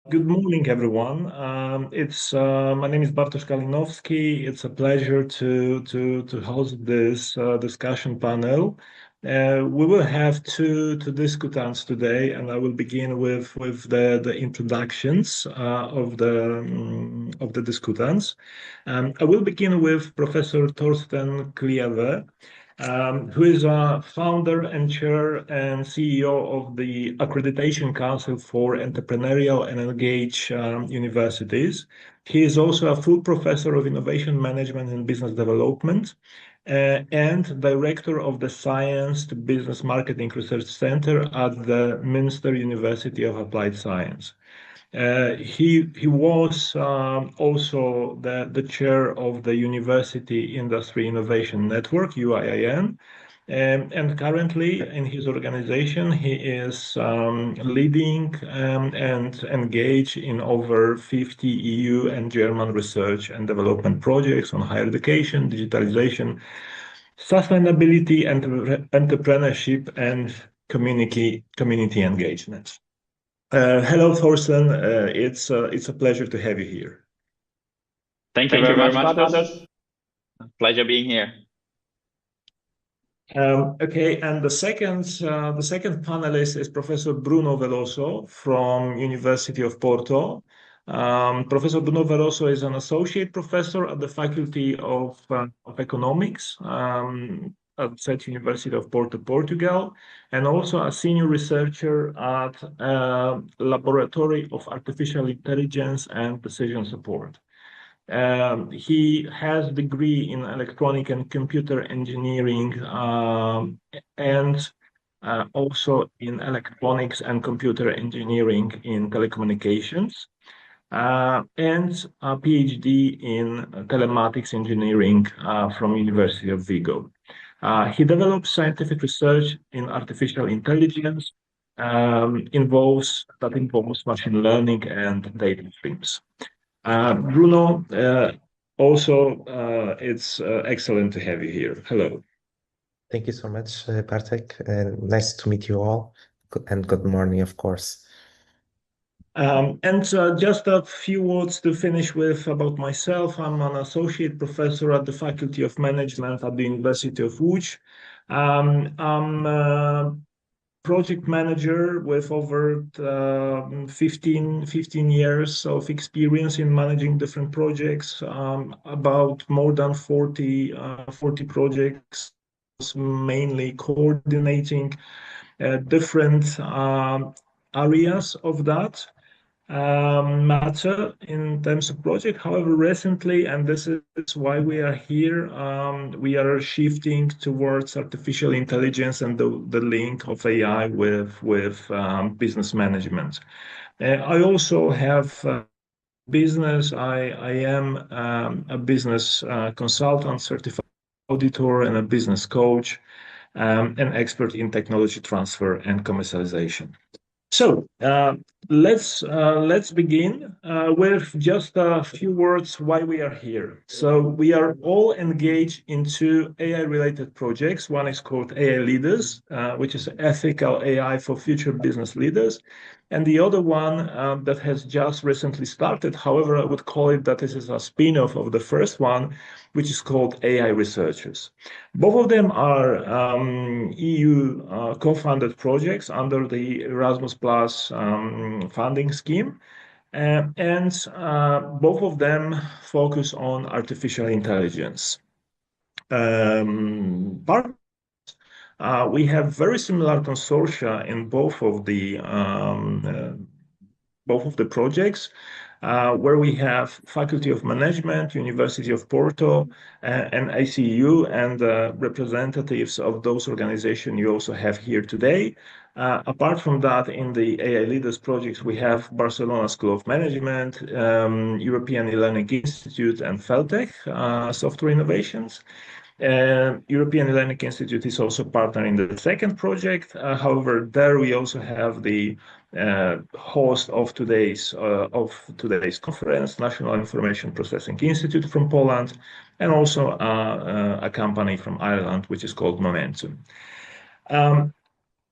Good morning, everyone. My name is Bartosz Kalinowski. It's a pleasure to host this discussion panel. We will have two discutants today, and I will begin with the introductions of the discutants. I will begin with Professor Thorsten Kliewe, who is a founder and chair and CEO of the Accreditation Council for Entrepreneurial and Engaged Universities. He is also a full professor of innovation management and business development and director of the Science to Business Marketing Research Center at the Münster University of Applied Science. He was also the chair of the University Industry Innovation Network, UIIN, and currently in his organization, he is leading and engaged in over 50 EU and German research and development projects on higher education, digitalization, sustainability, and entrepreneurship and community engagement. Hello, Thorsten. It's a pleasure to have you here. Thank you very much, Bartosz. Pleasure being here. Okay, and the second panelist is Professor Bruno Veloso from University of Porto. Professor Bruno Veloso is an associate professor at the Faculty of Economics at the University of Porto, Portugal, and also a senior researcher at Laboratory of Artificial Intelligence and Decision Support. He has a degree in electronic and computer engineering and also in electronics and computer engineering in telecommunications, and a PhD in telematics engineering from University of Vigo. He develops scientific research in artificial intelligence that involves machine learning and data streams. Bruno, also, it's excellent to have you here. Hello. Thank you so much, Bartek. Nice to meet you all, and good morning, of course. Just a few words to finish with about myself. I'm an associate professor at the Faculty of Management at the University of Łódź. I'm a project manager with over 15 years of experience in managing different projects, about more than 40 projects, mainly coordinating different areas of that matter in terms of project. However, recently, and this is why we are here, we are shifting towards artificial intelligence and the link of AI with business management. I also have business. I am a business consultant, certified auditor, and a business coach, an expert in technology transfer and commercialization. So let's begin with just a few words why we are here. So we are all engaged into AI-related projects. One is called AI Leaders, which is ethical AI for future business leaders. And the other one that has just recently started, however, I would call it that this is a spin-off of the first one, which is called AI Researchers. Both of them are EU co-funded projects under the Erasmus Plus funding scheme. And both of them focus on artificial intelligence. We have very similar consortia in both of the projects, where we have Faculty of Management, University of Porto, and ICU, and representatives of those organizations you also have here today. Apart from that, in the AI Leaders projects, we have Barcelona School of Management, European E-Learning Institute, and Feltech Software Innovations. European E-Learning Institute is also partner in the second project. However, there we also have the host of today's conference, National Information Processing Institute from Poland, and also a company from Ireland, which is called Momentum.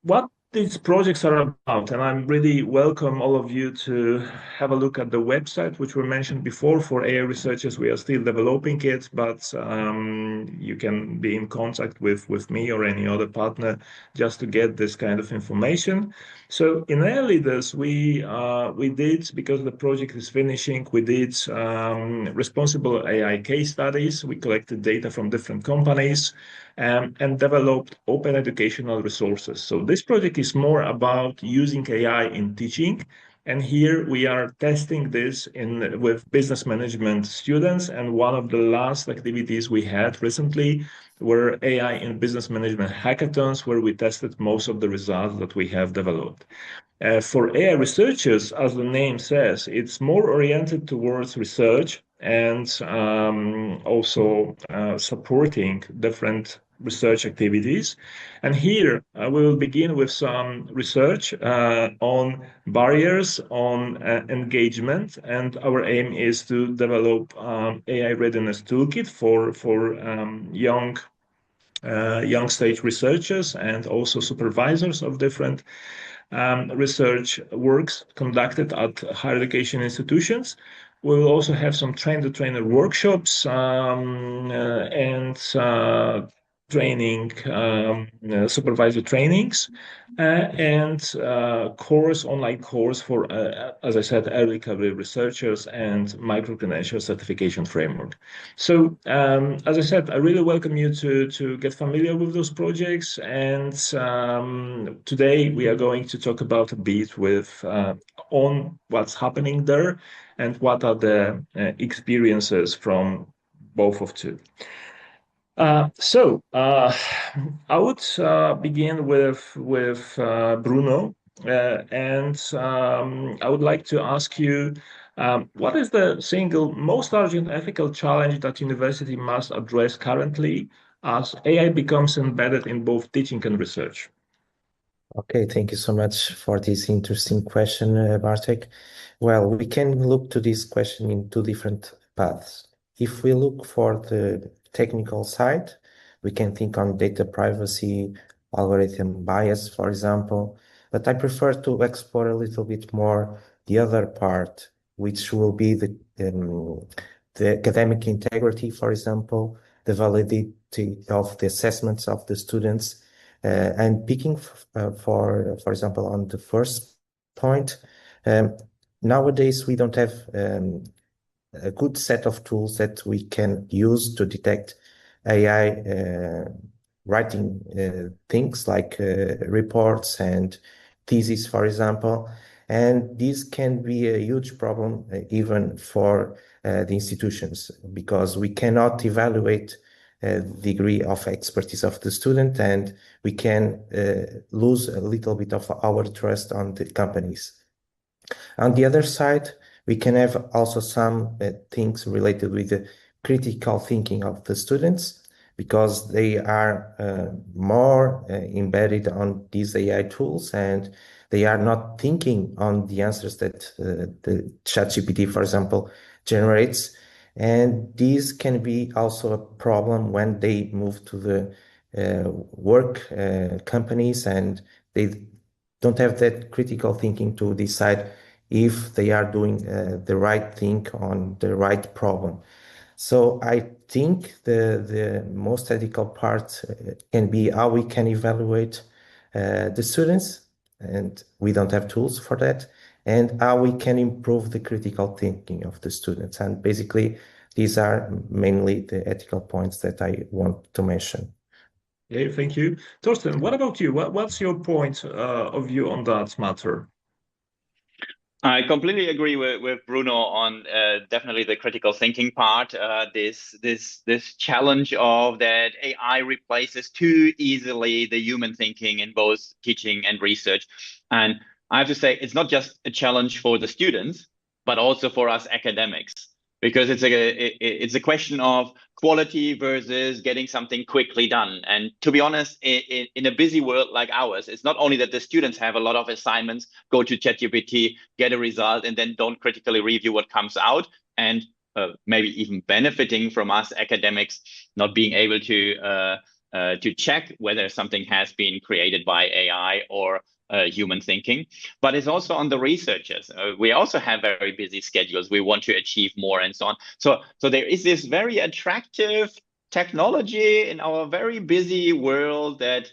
What these projects are about, and I'm really welcome all of you to have a look at the website, which we mentioned before. For AI researchers, we are still developing it, but you can be in contact with me or any other partner just to get this kind of information. So in AI Leaders, we did, because the project is finishing, we did responsible AI case studies. We collected data from different companies and developed open educational resources. So this project is more about using AI in teaching. And here we are testing this with business management students. And one of the last activities we had recently were AI in business management hackathons, where we tested most of the results that we have developed. For AI researchers, as the name says, it's more oriented towards research and also supporting different research activities. And here we will begin with some research on barriers, on engagement, and our aim is to develop AI readiness toolkit for young stage researchers and also supervisors of different research works conducted at higher education institutions. We will also have some train-the-trainer workshops and training, supervisor trainings, and online course for, as I said, early career researchers and micro-credential certification framework. So, as I said, I really welcome you to get familiar with those projects. And today we are going to talk about a bit on what's happening there and what are the experiences from both of two. I would begin with Bruno, and I would like to ask you, what is the single most urgent ethical challenge that university must address currently as AI becomes embedded in both teaching and research? Okay, thank you so much for this interesting question, Bartek. Well, we can look to this question in two different paths. If we look for the technical side, we can think on data privacy, algorithm bias, for example, but I prefer to explore a little bit more the other part, which will be the academic integrity, for example, the validity of the assessments of the students, and picking for example, on the first point, nowadays we don't have a good set of tools that we can use to detect AI writing things like reports and theses, for example. And this can be a huge problem even for the institutions, because we cannot evaluate the degree of expertise of the student, and we can lose a little bit of our trust on the companies. On the other side, we can have also some things related with the critical thinking of the students, because they are more embedded on these AI tools, and they are not thinking on the answers that the ChatGPT, for example, generates. And this can be also a problem when they move to the work companies, and they don't have that critical thinking to decide if they are doing the right thing on the right problem. So I think the most ethical part can be how we can evaluate the students, and we don't have tools for that, and how we can improve the critical thinking of the students. And basically, these are mainly the ethical points that I want to mention. Okay, thank you. Thorsten, what about you? What's your point of view on that matter? I completely agree with Bruno on definitely the critical thinking part. This challenge of that AI replaces too easily the human thinking in both teaching and research. And I have to say, it's not just a challenge for the students, but also for us academics, because it's a question of quality versus getting something quickly done. And to be honest, in a busy world like ours, it's not only that the students have a lot of assignments, go to ChatGPT, get a result, and then don't critically review what comes out, and maybe even benefiting from us academics not being able to to check whether something has been created by AI or human thinking, but it's also on the researchers. We also have very busy schedules. We want to achieve more and so on. So there is this very attractive technology in our very busy world that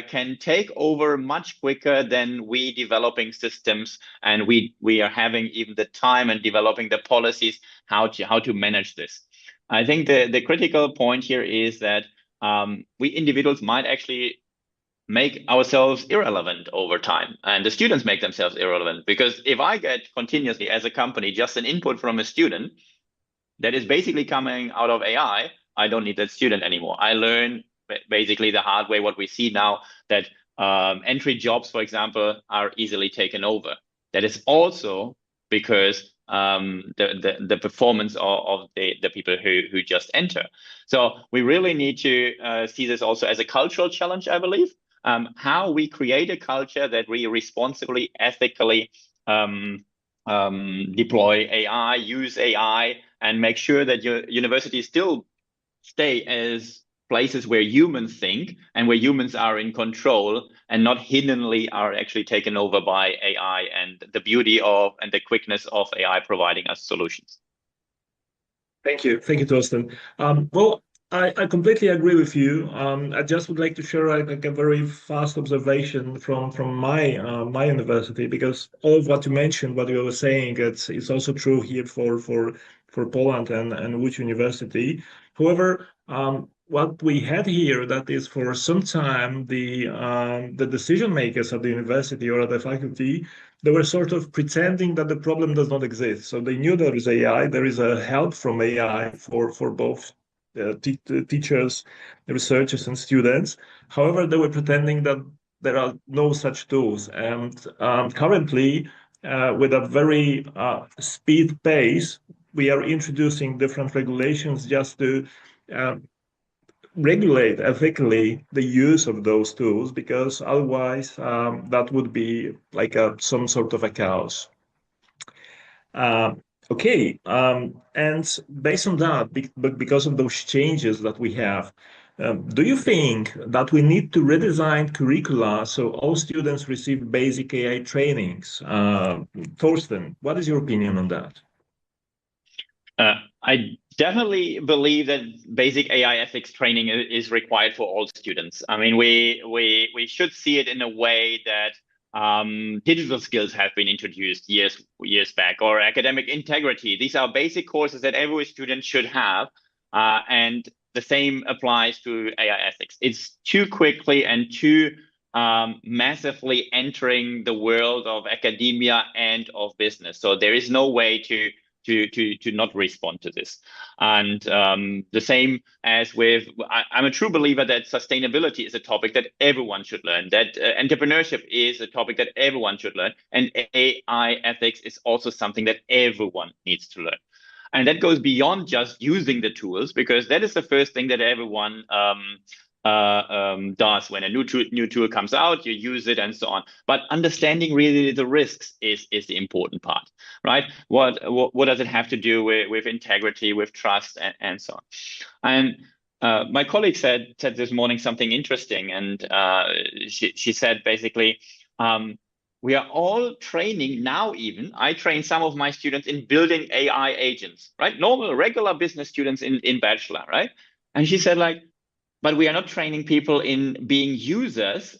can take over much quicker than we developing systems, and we are having even the time and developing the policies how to manage this. I think the critical point here is that we individuals might actually make ourselves irrelevant over time, and the students make themselves irrelevant, because if I get continuously as a company just an input from a student that is basically coming out of AI, I don't need that student anymore. I learn basically the hard way what we see now, that entry jobs, for example, are easily taken over. That is also because the performance of the people who just enter. So we really need to see this also as a cultural challenge, I believe. How we create a culture that we responsibly, ethically deploy AI, use AI, and make sure that your universities still stay as places where humans think and where humans are in control, and not hiddenly are actually taken over by AI and the beauty of and the quickness of AI providing us solutions. Thank you, Thorsten. Well, I completely agree with you. I just would like to share like a very fast observation from my university, because all of what you mentioned, what you were saying, it's also true here for Poland and Łódź University. However, what we had here, that is for some time the decision makers at the university or at the faculty, they were sort of pretending that the problem does not exist. So they knew there is AI, there is a help from AI for both teachers, researchers, and students. However, they were pretending that there are no such tools. And currently, with a very speed pace, we are introducing different regulations just to regulate ethically the use of those tools, because otherwise that would be like some sort of a chaos. Okay, and based on that, but because of those changes that we have, do you think that we need to redesign curricula so all students receive basic AI trainings? Thorsten, what is your opinion on that? I definitely believe that basic AI ethics training is required for all students. I mean, we should see it in a way that digital skills have been introduced years back, or academic integrity. These are basic courses that every student should have, and the same applies to AI ethics. It's too quickly and too massively entering the world of academia and of business. So there is no way to not respond to this. And the same as with, I'm a true believer that sustainability is a topic that everyone should learn, that entrepreneurship is a topic that everyone should learn, and AI ethics is also something that everyone needs to learn. And that goes beyond just using the tools, because that is the first thing that everyone does when a new tool comes out. You use it and so on. But understanding really the risks is the important part, right? What does it have to do with integrity, with trust, and so on? And my colleague said this morning something interesting, and she said basically, we are all training now. Even I train some of my students in building AI agents, right? Normal, regular business students in bachelor, right? And she said, like, but we are not training people in being users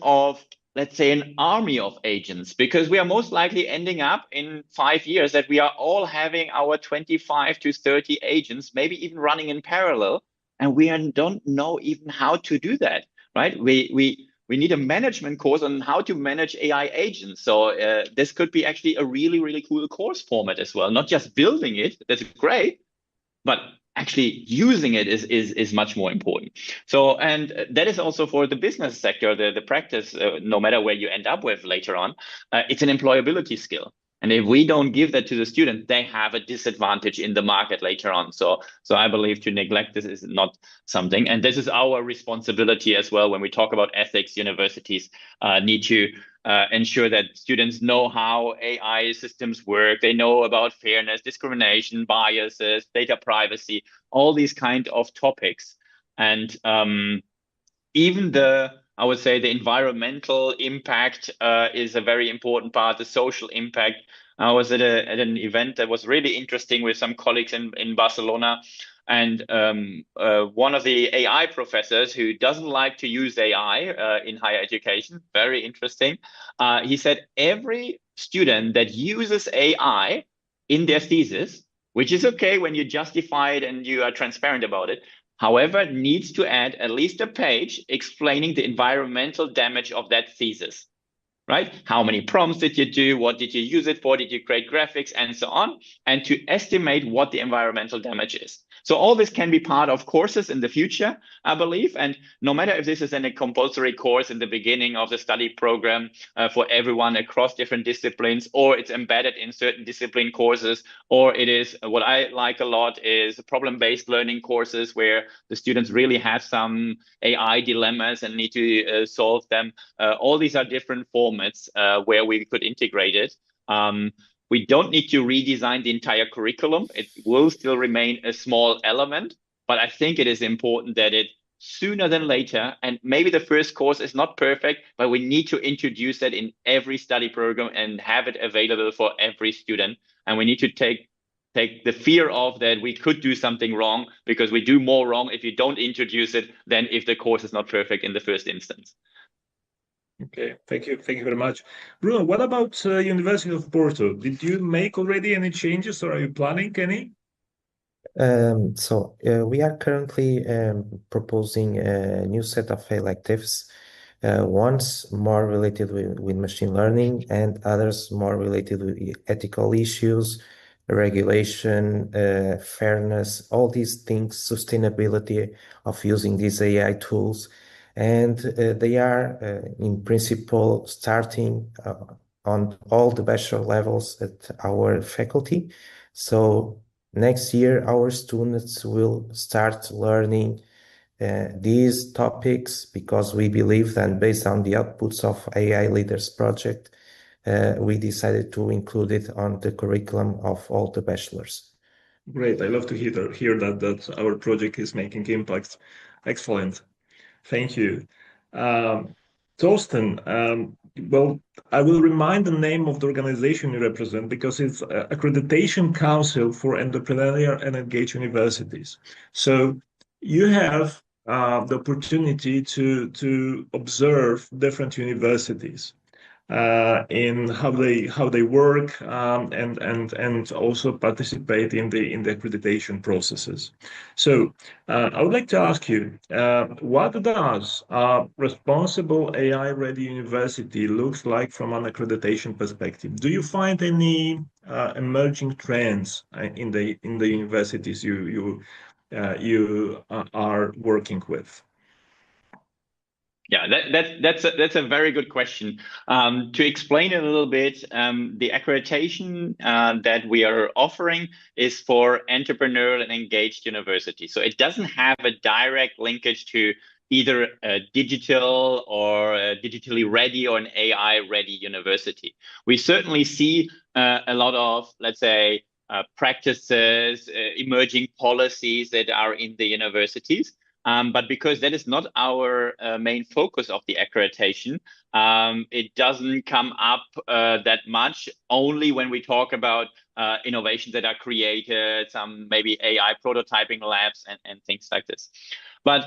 of, let's say, an army of agents, because we are most likely ending up in 5 years that we are all having our 25 to 30 agents, maybe even running in parallel, and we don't know even how to do that, right? We need a management course on how to manage AI agents. So this could be actually a really, really cool course format as well. Not just building it, that's great, but actually using it is much more important. So, and that is also for the business sector, the practice, no matter where you end up with later on, it's an employability skill. And if we don't give that to the student, they have a disadvantage in the market later on. So I believe to neglect this is not something. And this is our responsibility as well. When we talk about ethics, universities need to ensure that students know how AI systems work. They know about fairness, discrimination, biases, data privacy, all these kind of topics. And even I would say the environmental impact is a very important part, the social impact. I was at an event that was really interesting with some colleagues in Barcelona. And one of the AI professors who doesn't like to use AI in higher education, very interesting, he said every student that uses AI in their thesis, which is okay when you justify it and you are transparent about it, however, needs to add at least a page explaining the environmental damage of that thesis, right? How many prompts did you do? What did you use it for? Did you create graphics and so on? And to estimate what the environmental damage is. So all this can be part of courses in the future, I believe. And no matter if this is in a compulsory course in the beginning of the study program for everyone across different disciplines, or it's embedded in certain discipline courses, or it is what I like a lot is problem-based learning courses where the students really have some AI dilemmas and need to solve them. All these are different formats where we could integrate it. We don't need to redesign the entire curriculum. It will still remain a small element, but I think it is important that it sooner than later, and maybe the first course is not perfect, but we need to introduce that in every study program and have it available for every student. And we need to take the fear of that we could do something wrong, because we do more wrong if you don't introduce it than if the course is not perfect in the first instance. Okay, thank you very much. Bruno, what about University of Porto? Did you make already any changes, or are you planning any? We are currently proposing a new set of electives, ones more related with machine learning and others more related with ethical issues, regulation, fairness, all these things, sustainability of using these AI tools. And they are, in principle, starting on all the bachelor levels at our faculty. So next year, our students will start learning these topics because we believe that based on the outputs of AI Leaders project, we decided to include it on the curriculum of all the bachelors. Great. I love to hear that our project is making impact. Excellent. Thank you. Thorsten, well, I will remind the name of the organization you represent because it's Accreditation Council for Entrepreneurial and Engaged Universities. So you have the opportunity to observe different universities in how they work and also participate in the accreditation processes. So I would like to ask you, what does a responsible AI-ready university looks like from an accreditation perspective? Do you find any emerging trends in the universities you are working with? Yeah, that's a very good question. To explain it a little bit, the accreditation that we are offering is for entrepreneurial and engaged universities. So it doesn't have a direct linkage to either a digital or a digitally ready or an AI ready university. We certainly see a lot of, let's say, practices, emerging policies that are in the universities. But because that is not our main focus of the accreditation, it doesn't come up that much, only when we talk about innovations that are created, some maybe AI prototyping labs and things like this. But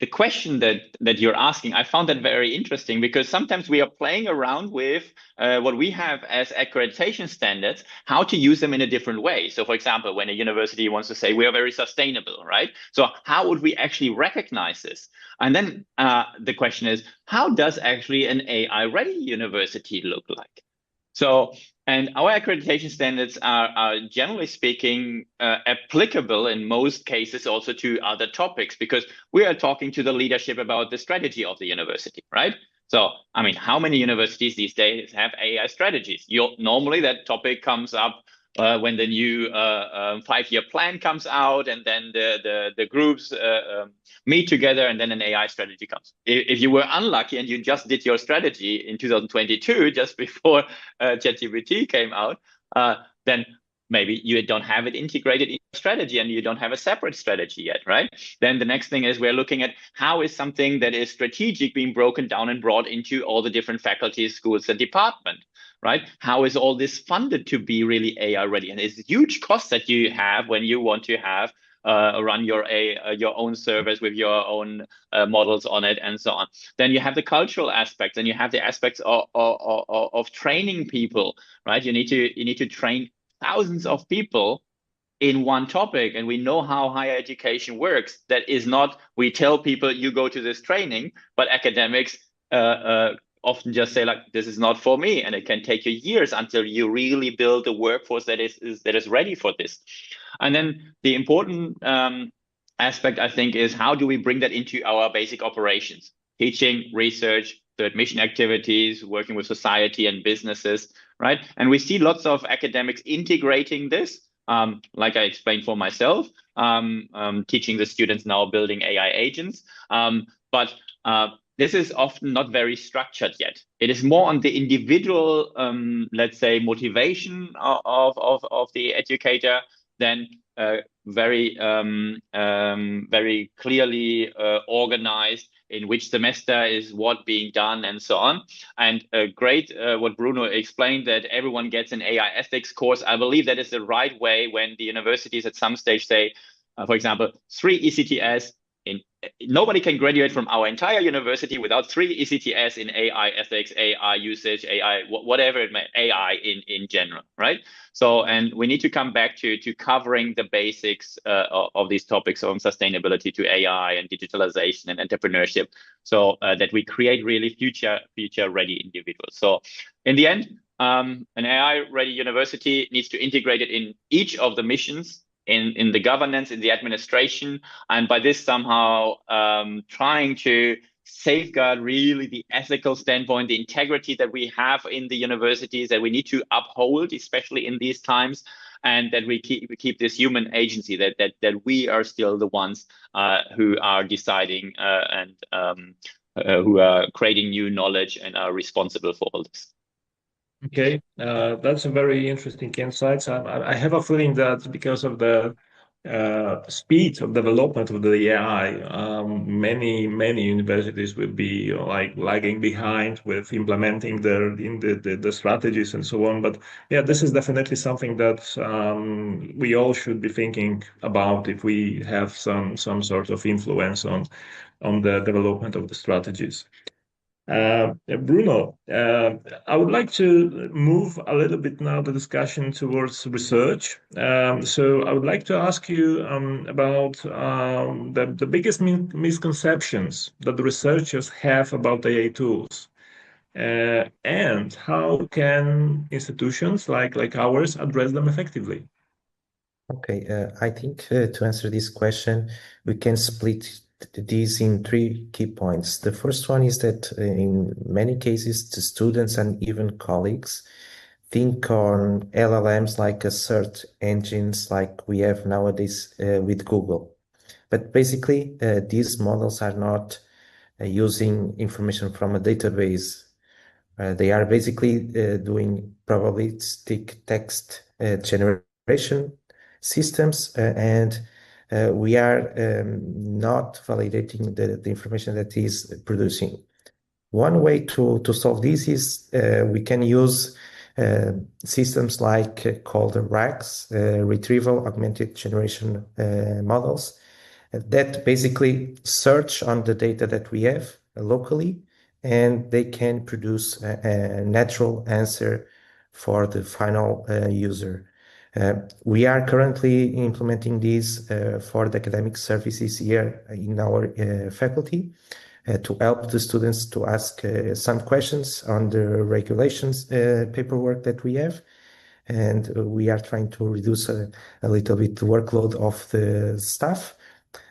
the question that you're asking, I found that very interesting, because sometimes we are playing around with what we have as accreditation standards, how to use them in a different way. So for example, when a university wants to say we are very sustainable, right? So how would we actually recognize this? And then the question is, how does actually an AI-ready university look like? So, and our accreditation standards are generally speaking applicable in most cases also to other topics, because we are talking to the leadership about the strategy of the university, right? So, I mean, how many universities these days have AI strategies? Normally that topic comes up when the new 5-year plan comes out, and then the groups meet together, and then an AI strategy comes. If you were unlucky and you just did your strategy in 2022, just before ChatGPT came out, then maybe you don't have it integrated in your strategy and you don't have a separate strategy yet, right? Then the next thing is we're looking at how is something that is strategic being broken down and brought into all the different faculties, schools, and departments, right? How is all this funded to be really AI ready? And it's huge costs that you have when you want to have run your own service with your own models on it and so on. Then you have the cultural aspects, and you have the aspects of training people, right? You need to train thousands of people in one topic, and we know how higher education works. That is not we tell people you go to this training, but academics often just say like, this is not for me, and it can take you years until you really build a workforce that is ready for this. And then the important aspect, I think, is how do we bring that into our basic operations, teaching, research, third mission activities, working with society and businesses, right? And we see lots of academics integrating this, like I explained for myself, teaching the students now building AI agents. But this is often not very structured yet. It is more on the individual, let's say, motivation of the educator than very clearly organized in which semester is what being done and so on. And great what Bruno explained, that everyone gets an AI ethics course. I believe that is the right way when the universities at some stage say, for example, 3 ECTS. Nobody can graduate from our entire university without 3 ECTS in AI ethics, AI usage, AI, whatever it may, AI in general, right? So, and we need to come back to covering the basics of these topics on sustainability to AI and digitalization and entrepreneurship, so that we create really future ready individuals. So in the end, an AI ready university needs to integrate it in each of the missions, in the governance, in the administration, and by this somehow trying to safeguard really the ethical standpoint, the integrity that we have in the universities that we need to uphold, especially in these times, and that we keep this human agency, that we are still the ones who are deciding and who are creating new knowledge and are responsible for all this. Okay, that's a very interesting insights. I have a feeling that because of the speed of development of the AI, many universities will be like lagging behind with implementing the strategies and so on. But yeah, this is definitely something that we all should be thinking about if we have some sort of influence on the development of the strategies. Bruno, I would like to move a little bit now the discussion towards research. So I would like to ask you about the biggest misconceptions that the researchers have about AI tools, and how can institutions like ours address them effectively? Okay, I think to answer this question, we can split these in 3 key points. The first one is that in many cases, the students and even colleagues think on LLMs like a search engines like we have nowadays with Google. But basically, these models are not using information from a database. They are basically doing probabilistic text generation systems, and we are not validating the information that is producing. One way to solve this is we can use systems like called RAGs, Retrieval Augmented Generation models, that basically search on the data that we have locally, and they can produce a natural answer for the final user. We are currently implementing these for the academic services here in our faculty to help the students to ask some questions on the regulations paperwork that we have. And we are trying to reduce a little bit the workload of the staff.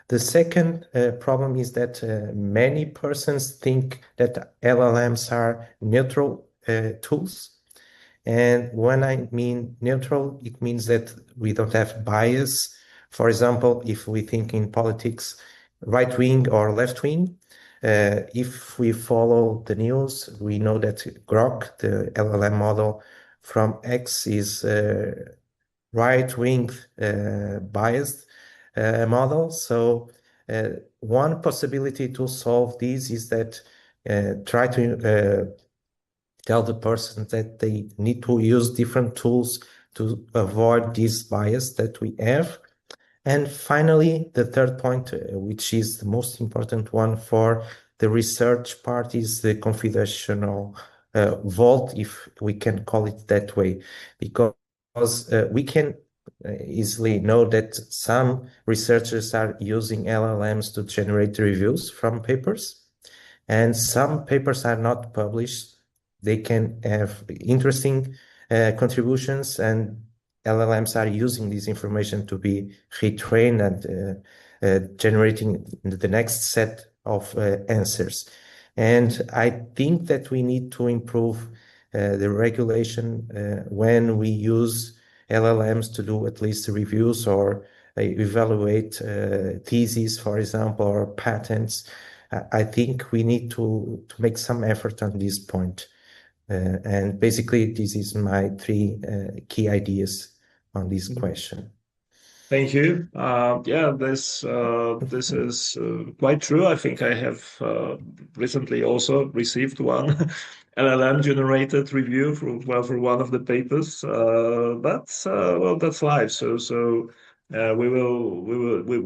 The second problem is that many persons think that LLMs are neutral tools. And when I mean neutral, it means that we don't have bias. For example, if we think in politics, right wing or left wing, if we follow the news, we know that Grok, the LLM model from X, is right-wing biased model. So one possibility to solve this is that try to tell the person that they need to use different tools to avoid this bias that we have. And finally, the third point, which is the most important one for the research part, is the confidential vault, if we can call it that way, because we can easily know that some researchers are using LLMs to generate reviews from papers, and some papers are not published. They can have interesting contributions, and LLMs are using this information to be retrained and generating the next set of answers. And I think that we need to improve the regulation when we use LLMs to do at least reviews or evaluate theses, for example, or patents. I think we need to make some effort on this point. And basically, this is my three key ideas on this question. Thank you. Yeah, this is quite true. I think I have recently also received one LLM generated review for one of the papers. But well, that's life.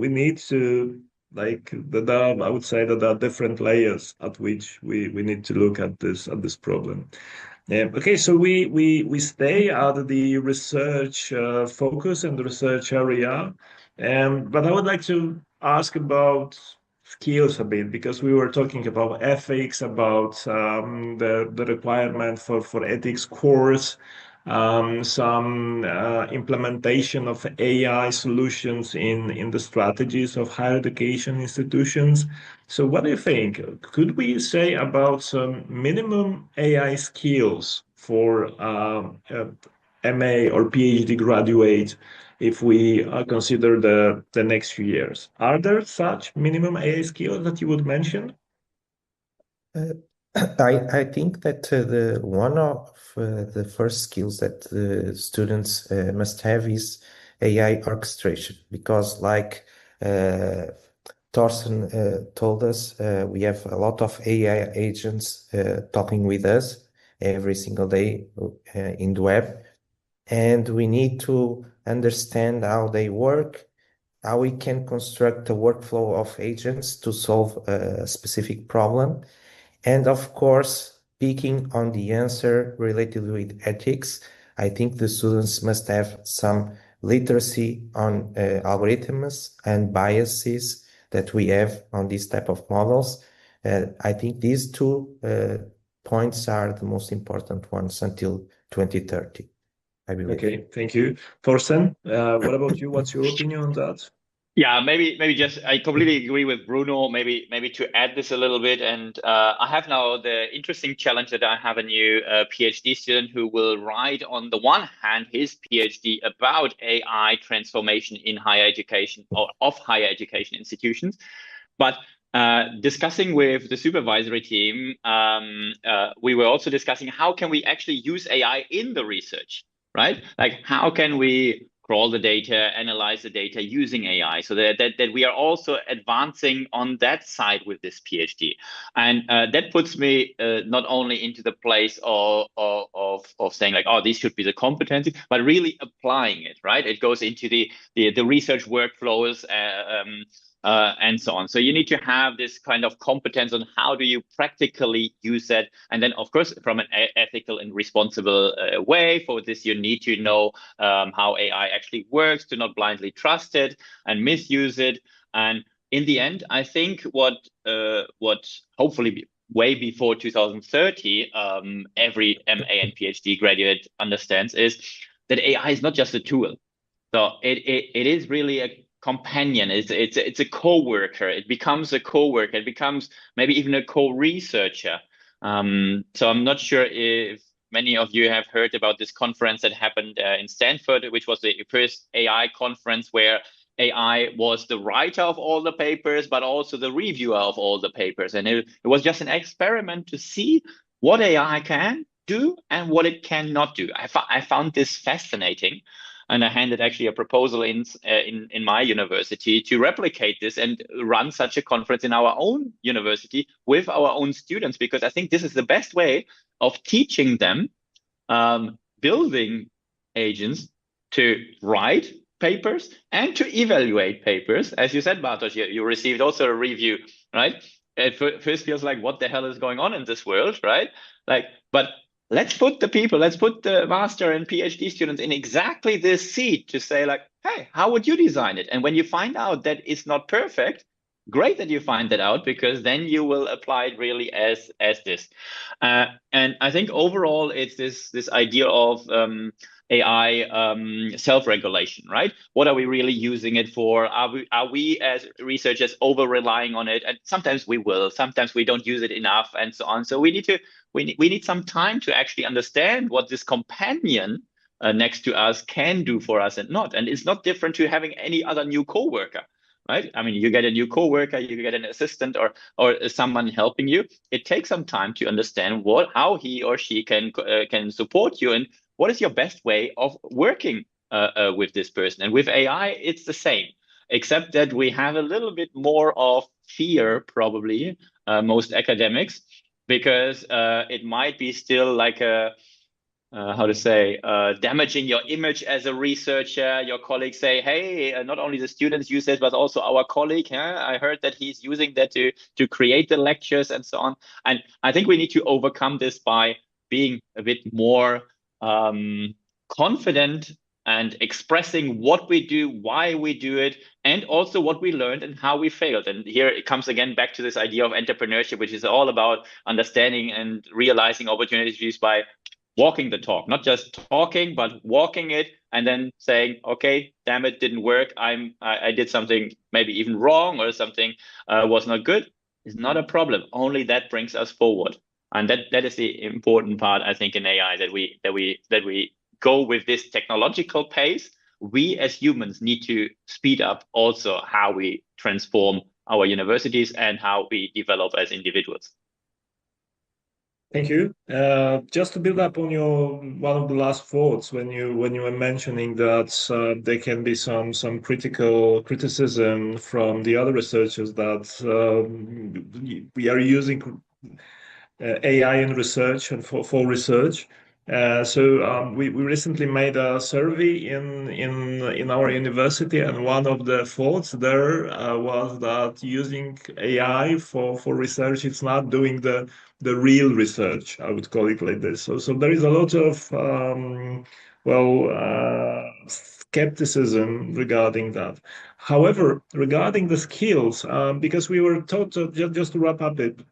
We need to like I would say that there are different layers at which we need to look at this problem. Yeah. Okay, so we stay at the research focus and the research area, but I would like to ask about skills a bit because we were talking about ethics, about the requirement for ethics course, some implementation of AI solutions in the strategies of higher education institutions. So what do you think? Could we say about some minimum AI skills for MA or PhD graduate if we consider the next few years? Are there such minimum AI skills that you would mention? I think that the one of the first skills that the students must have is AI orchestration, because like Thorsten told us, we have a lot of AI agents talking with us every single day in the web, and we need to understand how they work, how we can construct a workflow of agents to solve a specific problem. And of course, speaking on the answer related with ethics, I think the students must have some literacy on algorithms and biases that we have on these type of models. I think these two points are the most important ones until 2030, I believe. Okay, thank you. Thorsten, what about you? What's your opinion on that? Yeah, maybe just I completely agree with Bruno. Maybe to add this a little bit, and I have now the interesting challenge that I have a new PhD student who will write on the one hand his PhD about AI transformation in higher education or of higher education institutions, but discussing with the supervisory team, we were also discussing how can we actually use AI in the research, right? Like how can we crawl the data, analyze the data using AI, so that we are also advancing on that side with this PhD. And that puts me not only into the place of saying like, oh, these should be the competency, but really applying it, right? It goes into the research workflows, and so on. So you need to have this kind of competence on how do you practically use that. And then, of course, from an ethical and responsible way. For this, you need to know how AI actually works, to not blindly trust it and misuse it. And in the end, I think what hopefully way before 2030, every MA and PhD graduate understands is that AI is not just a tool. So it is really a companion. It's a co-worker. It becomes a co-worker. It becomes maybe even a co-researcher. So I'm not sure if many of you have heard about this conference that happened in Stanford, which was the first AI conference where AI was the writer of all the papers, but also the reviewer of all the papers. And it was just an experiment to see what AI can do and what it cannot do. I found this fascinating. and I handed actually a proposal in my university to replicate this and run such a conference in our own university with our own students, because I think this is the best way of teaching them building agents to write papers and to evaluate papers. As you said, Bartosz, you received also a review, right? It first feels like, what the hell is going on in this world, right? Like, but let's put the master and PhD students in exactly this seat to say like, hey, how would you design it? And when you find out that it's not perfect, great that you find that out, because then you will apply it really as this. And I think overall it's this idea of AI self-regulation, right? What are we really using it for? Are we as researchers over relying on it? And sometimes we will, sometimes we don't use it enough, and so on. So we need some time to actually understand what this companion next to us can do for us and not. And it's not different to having any other new coworker, right? I mean, you get a new coworker, you get an assistant or someone helping you. It takes some time to understand how he or she can support you, and what is your best way of working with this person. And with AI, it's the same, except that we have a little bit more of fear, probably, most academics, because it might be still like a damaging your image as a researcher. Your colleagues say, hey, not only the students use it, but also our colleague. I heard that he's using that to create the lectures and so on. And I think we need to overcome this by being a bit more confident and expressing what we do, why we do it, and also what we learned and how we failed. And here it comes again back to this idea of entrepreneurship, which is all about understanding and realizing opportunities by walking the talk, not just talking, but walking it, and then saying, okay, damn it, didn't work. I did something maybe even wrong, or something was not good. It's not a problem. Only that brings us forward. And that is the important part, I think, in AI, that we go with this technological pace. We as humans need to speed up also how we transform our universities and how we develop as individuals. Thank you. Just to build up on one of the last thoughts, when you were mentioning that there can be some criticism from the other researchers that we are using AI in research and for research. So we recently made a survey in our university, and one of the thoughts there was that using AI for research, it's not doing the real research. I would call it like this. So there is a lot of skepticism regarding that. However, regarding the skills, because we were taught just to wrap up it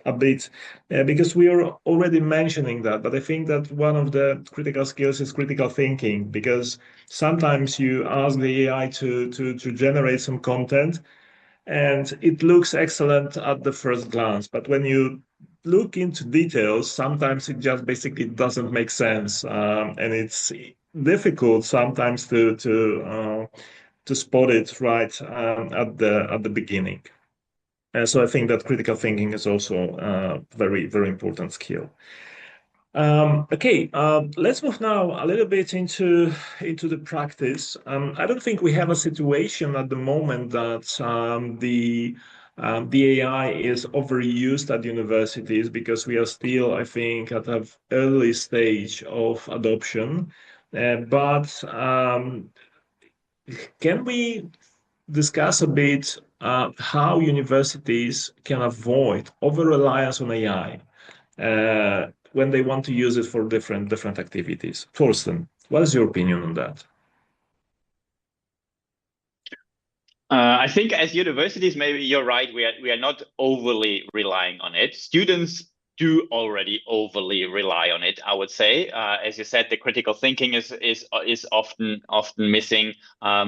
a bit, because we are already mentioning that, but I think that one of the critical skills is critical thinking, because sometimes you ask the AI to generate some content, and it looks excellent at the first glance, but when you look into details, sometimes it just basically doesn't make sense, and it's difficult sometimes to spot it right at the beginning. So I think that critical thinking is also a very, very important skill. Okay, let's move now a little bit into the practice. I don't think we have a situation at the moment that the AI is overused at universities, because we are still, I think, at an early stage of adoption. But can we discuss a bit how universities can avoid over-reliance on AI when they want to use it for different activities? Thorsten, what is your opinion on that? I think as universities, maybe you're right. We are not overly relying on it. Students do already overly rely on it, I would say. As you said, the critical thinking is often missing,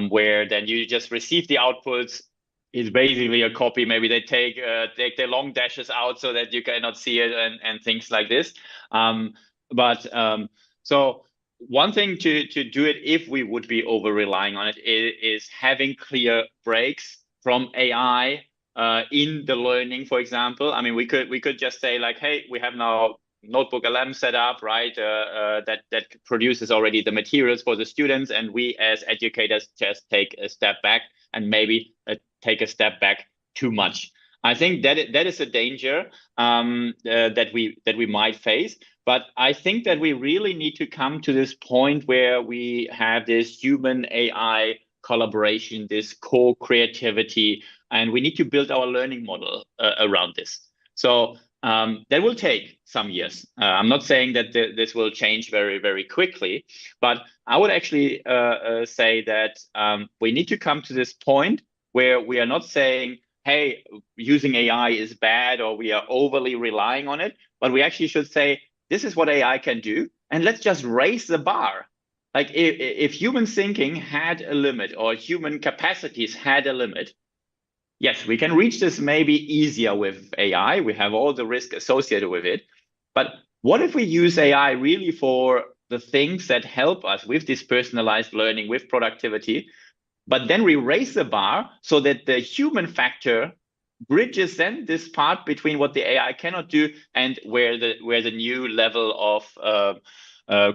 where then you just receive the outputs. It's basically a copy. Maybe they take the long dashes out so that you cannot see it, and things like this. So one thing to do it, if we would be over relying on it, is having clear breaks from AI in the learning, for example. I mean, we could just say like, hey, we have now notebook LM set up, right? That produces already the materials for the students, and we as educators just take a step back and maybe take a step back too much. I think that is a danger that we might face. But I think that we really need to come to this point where we have this human AI collaboration, this co-creativity, and we need to build our learning model around this. So that will take some years. I'm not saying that this will change very, very quickly, but I would actually say that we need to come to this point where we are not saying, hey, using AI is bad or we are overly relying on it, but we actually should say, this is what AI can do, and let's just raise the bar. Like if human thinking had a limit or human capacities had a limit, yes, we can reach this maybe easier with AI. We have all the risk associated with it. But what if we use AI really for the things that help us with this personalized learning, with productivity, but then we raise the bar so that the human factor bridges then this part between what the AI cannot do and where the new level of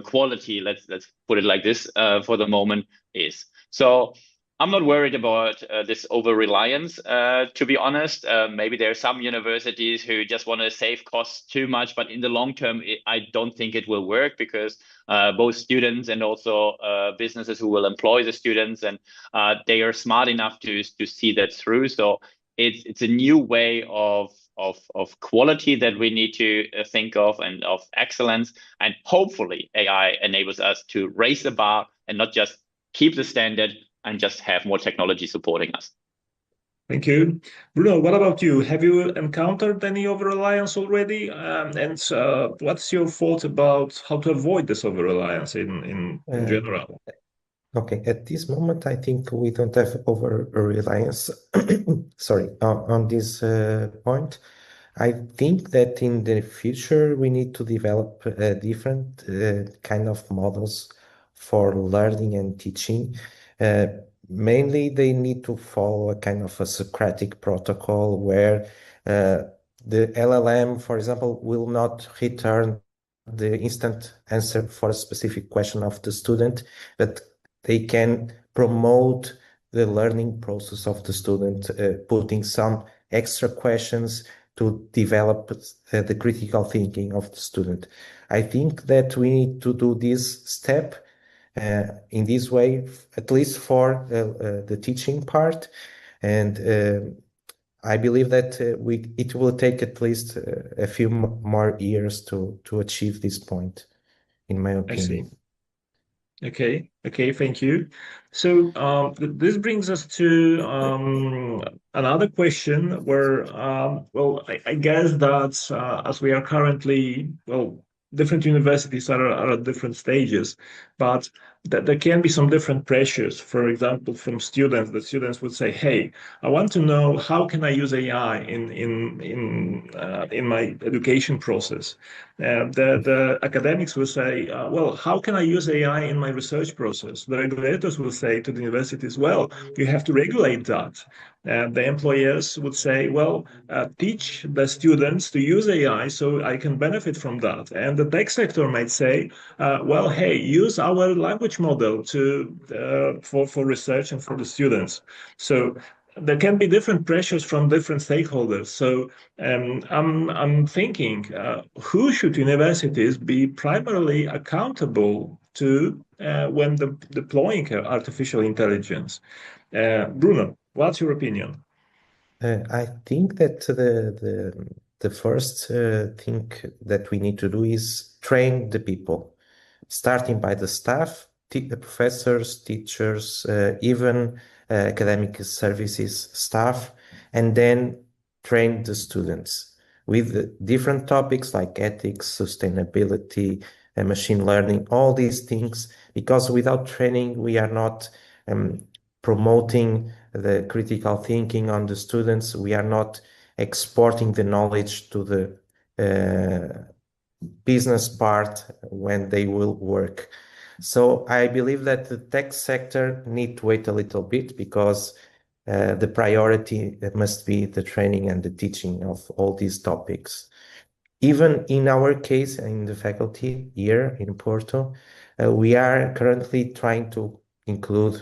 quality, let's put it like this, for the moment is. So I'm not worried about this over-reliance, to be honest. Maybe there are some universities who just want to save costs too much, but in the long term, I don't think it will work because both students and also businesses who will employ the students, and they are smart enough to see that through. So it's a new way of quality that we need to think of, and of excellence. And hopefully AI enables us to raise the bar and not just keep the standard and just have more technology supporting us. Thank you. Bruno, what about you? Have you encountered any over-reliance already? And what's your thought about how to avoid this over-reliance in general? Okay, at this moment, I think we don't have over-reliance, sorry, on this point. I think that in the future, we need to develop different kind of models for learning and teaching. Mainly, they need to follow a kind of a Socratic protocol where the LLM, for example, will not return the instant answer for a specific question of the student, but they can promote the learning process of the student, putting some extra questions to develop the critical thinking of the student. I think that we need to do this step in this way, at least for the teaching part. And I believe that it will take at least a few more years to achieve this point, in my opinion. I see. Okay, thank you. So this brings us to another question where, well, I guess that as we are currently, well, different universities are at different stages, but that there can be some different pressures. For example, from students, the students would say, "Hey, I want to know how can I use AI in my education process." The academics will say, "Well, how can I use AI in my research process?" The regulators will say to the universities, "Well, you have to regulate that." The employers would say, "Well, teach the students to use AI so I can benefit from that." And the tech sector might say, "Well, hey, use our language model for research and for the students." So there can be different pressures from different stakeholders. So I'm thinking, who should universities be primarily accountable to when deploying artificial intelligence? Bruno, what's your opinion? I think that the first thing that we need to do is train the people, starting by the staff, the professors, teachers, even academic services staff, and then train the students with different topics like ethics, sustainability, and machine learning, all these things, because without training, we are not promoting the critical thinking on the students. We are not exporting the knowledge to the business part when they will work. So I believe that the tech sector need to wait a little bit because the priority must be the training and the teaching of all these topics. even in our case, in the faculty here in Porto, we are currently trying to include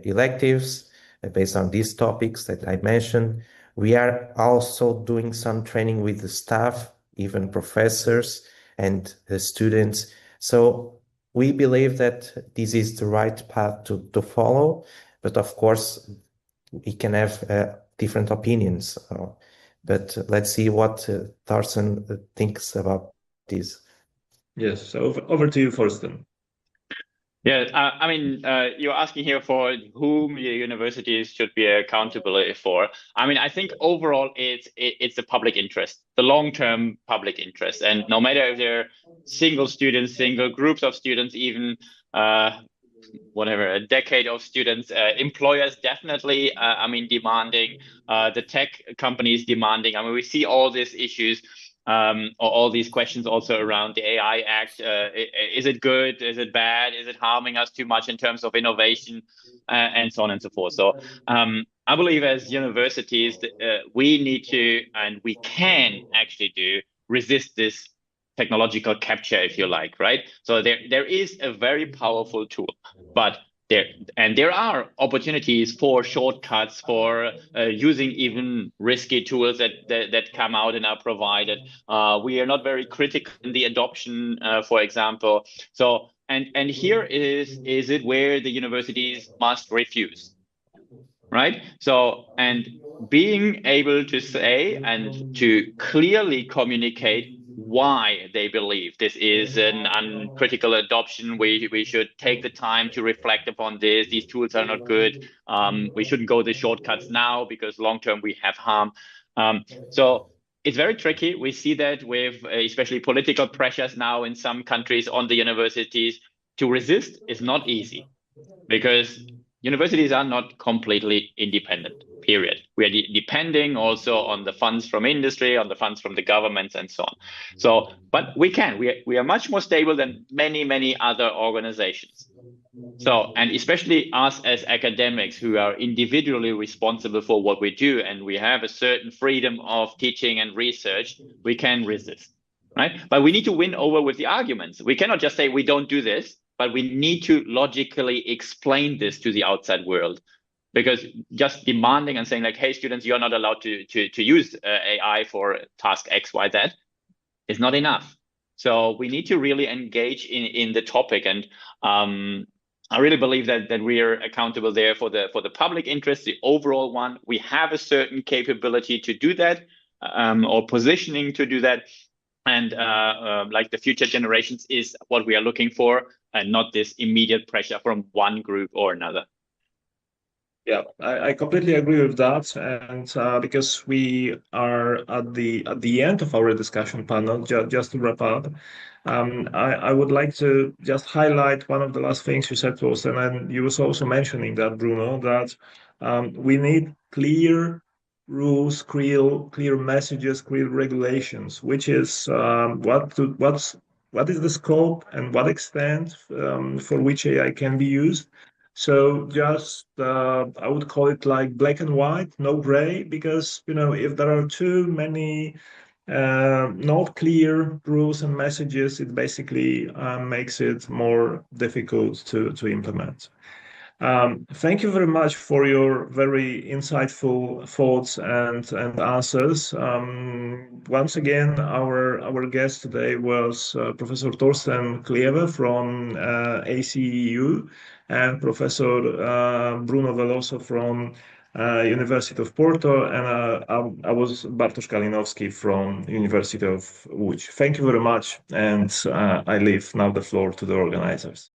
electives based on these topics that I mentioned. We are also doing some training with the staff, even professors and students. So we believe that this is the right path to follow, but of course, we can have different opinions. But let's see what Thorsten thinks about this. Yes, so over to you, Thorsten. Yeah, I mean, you're asking here for whom the universities should be accountable for. I mean, I think overall it's the public interest, the long-term public interest, and no matter if they're single students, single groups of students, even whatever, a decade of students, employers definitely, I mean, demanding, the tech companies demanding. I mean, we see all these issues. Or all these questions also around the AI Act. Is it good? Is it bad? Is it harming us too much in terms of innovation, and so on and so forth? So I believe as universities, we need to, and we can actually resist this technological capture, if you like, right? So there is a very powerful tool, but there are opportunities for shortcuts, for using even risky tools that come out and are provided. We are not very critical in the adoption, for example. So and here is it where the universities must refuse, right? So and being able to say and to clearly communicate why they believe this is an uncritical adoption. We should take the time to reflect upon this. These tools are not good. We shouldn't go the shortcuts now because long term we have harm. So it's very tricky. We see that with especially political pressures now in some countries on the universities. To resist is not easy because universities are not completely independent, period. We are depending also on the funds from industry, on the funds from the governments and so on. So, but we are much more stable than many other organizations. So, and especially us as academics who are individually responsible for what we do, and we have a certain freedom of teaching and research, we can resist, right? But we need to win over with the arguments. We cannot just say we don't do this, but we need to logically explain this to the outside world, because just demanding and saying like, hey, students, you're not allowed to use AI for task X, Y, Z is not enough. So we need to really engage in the topic. And I really believe that we are accountable there for the public interest, the overall one. We have a certain capability to do that, or positioning to do that. And like the future generations is what we are looking for, and not this immediate pressure from one group or another. Yeah, I completely agree with that, and because we are at the end of our discussion panel, just to wrap up, I would like to just highlight one of the last things you said to us, and you was also mentioning that, Bruno, that we need clear rules, clear messages, clear regulations, which is what is the scope and what extent for which AI can be used. So just I would call it like black and white, no gray, because if there are too many not clear rules and messages, it basically makes it more difficult to implement. Thank you very much for your very insightful thoughts and answers. Once again, our guest today was Professor Thorsten Kliewe from ACEU and Professor Bruno Veloso from University of Porto, and I was Bartosz Kalinowski from University of Łódź. Thank you very much, and I leave now the floor to the organizers.